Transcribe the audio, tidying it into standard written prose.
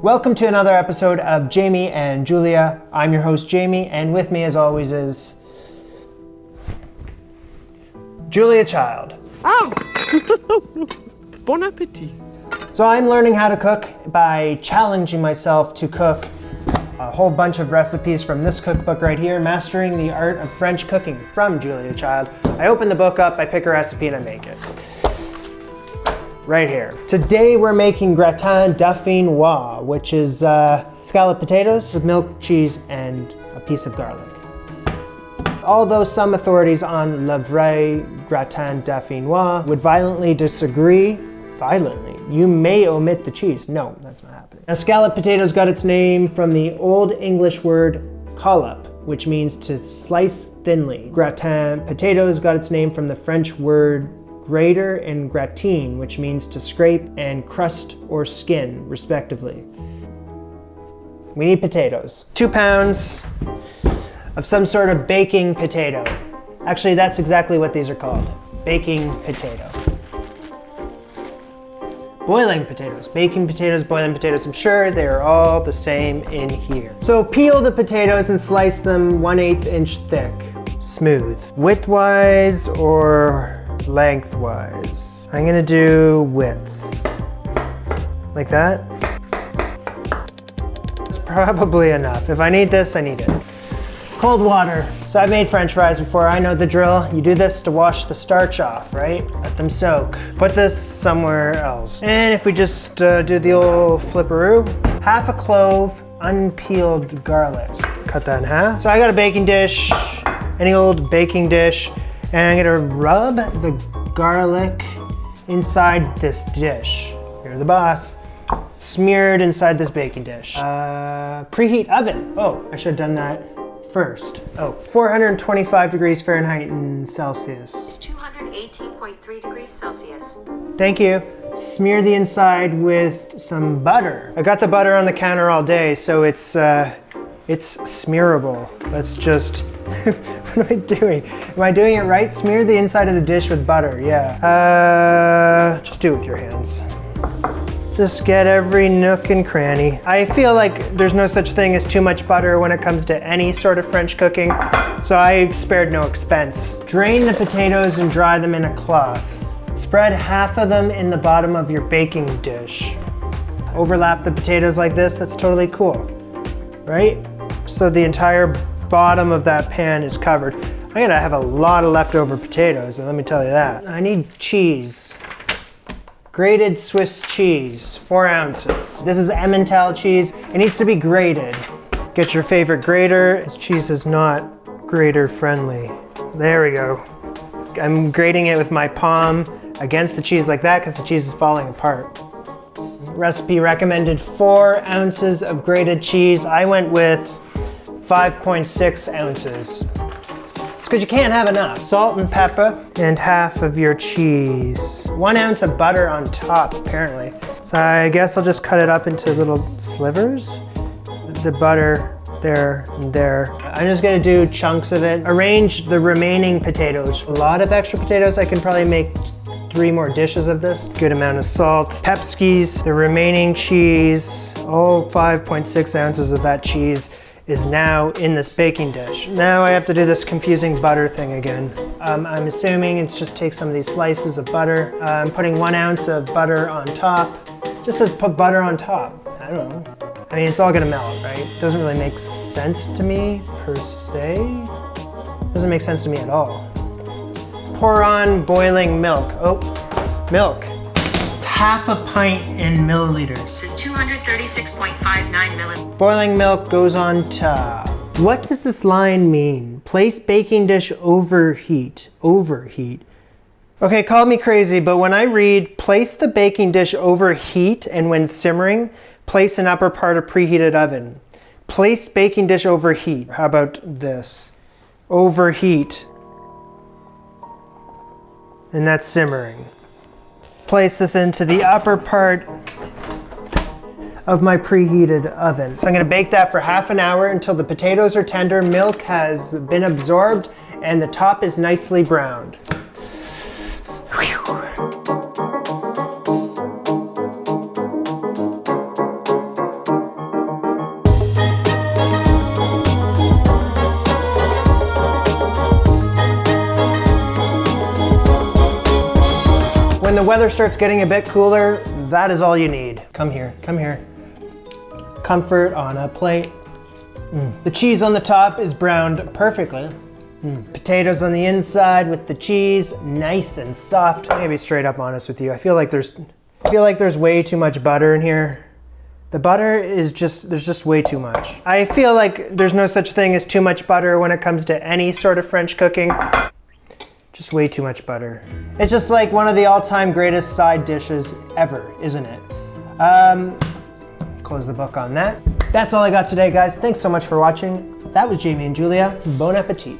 Welcome to another episode of Jamie and Julia. I'm your host Jamie, and with me as always is Julia Child. Oh! Bon appetit. So I'm learning how to cook by challenging myself to cook a whole bunch of recipes from this cookbook right here, Mastering the Art of French Cooking from Julia Child. I open the book up, I pick a recipe, and I make it. Right here. Today we're making Gratin Dauphinois, which is scalloped potatoes with milk, cheese, and a piece of garlic. Although some authorities on Le Vrai Gratin Dauphinois would violently disagree, you may omit the cheese. No, that's not happening. Now, scalloped potatoes got its name from the Old English word collop, which means to slice thinly. Gratin potatoes got its name from the French word grater and gratine, which means to scrape and crust or skin, respectively. We need potatoes. 2 pounds of some sort of baking potato. Actually, that's exactly what these are called. Baking potato. Boiling potatoes. Baking potatoes, boiling potatoes. I'm sure they're all the same in here. So peel the potatoes and slice them 1/8 inch thick. Smooth. Widthwise or lengthwise? I'm gonna do width. Like that? It's probably enough. If I need this, I need it. Cold water. So I've made French fries before, I know the drill. You do this to wash the starch off, right? Let them soak. Put this somewhere else. And if we just do the old flipperoo, half a clove, unpeeled garlic. Cut that in half. So I got a baking dish, any old baking dish, and I'm gonna rub the garlic inside this dish. You're the boss. Smeared inside this baking dish. Preheat oven. Oh, I should have done that first. 425 degrees Fahrenheit and Celsius. It's 218.3 degrees Celsius. Thank you. Smear the inside with some butter. I got the butter on the counter all day, so it's smearable. Let's just, what am I doing? Am I doing it right? Smear the inside of the dish with butter, yeah. Just do it with your hands. Just get every nook and cranny. I feel like there's no such thing as too much butter when it comes to any sort of French cooking, so I spared no expense. Drain the potatoes and dry them in a cloth. Spread half of them in the bottom of your baking dish. Overlap the potatoes like this, that's totally cool, right? So the entire bottom of that pan is covered. I'm gonna have a lot of leftover potatoes, and let me tell you that. I need cheese. Grated Swiss cheese, 4 ounces. This is Emmental cheese. It needs to be grated. Get your favorite grater. This cheese is not grater friendly. There we go. I'm grating it with my palm against the cheese like that because the cheese is falling apart. Recipe recommended 4 ounces of grated cheese. I went with 5.6 ounces. It's because you can't have enough. Salt and pepper and half of your cheese. 1 ounce of butter on top, apparently. So I guess I'll just cut it up into little slivers. The butter there and there. I'm just gonna do chunks of it. Arrange the remaining potatoes. A lot of extra potatoes. I can probably make 3 more dishes of this. Good amount of salt. Pepskis, the remaining cheese. All 5.6 ounces of that cheese is now in this baking dish. Now I have to do this confusing butter thing again. I'm assuming it's just take some of these slices of butter. I'm putting 1 ounce of butter on top. Just says put butter on top. I don't know. I mean, it's all gonna melt, right? Doesn't really make sense to me, per se. Doesn't make sense to me at all. Pour on boiling milk. Oh, milk. It's half a pint in milliliters. This is 236.59 milliliters. Boiling milk goes on top. What does this line mean? Place baking dish overheat. Overheat. Okay, call me crazy, but when I read place the baking dish overheat and when simmering, place in upper part of preheated oven. Place baking dish overheat. How about this? Overheat. And that's simmering. Place this into the upper part of my preheated oven. So I'm gonna bake that for half an hour until the potatoes are tender, milk has been absorbed, and the top is nicely browned. Whew. when the weather starts getting a bit cooler, that is all you need. Come here, come here. Comfort on a plate. The cheese on the top is browned perfectly. Potatoes on the inside with the cheese, nice and soft. I'm gonna be straight up honest with you. I feel like there's way too much butter in here. The butter is there's just way too much. I feel like there's no such thing as too much butter when it comes to any sort of French cooking. Just way too much butter. It's just like one of the all-time greatest side dishes ever, isn't it? Close the book on that. That's all I got today, guys. Thanks so much for watching. That was Jamie and Julia. Bon appetit.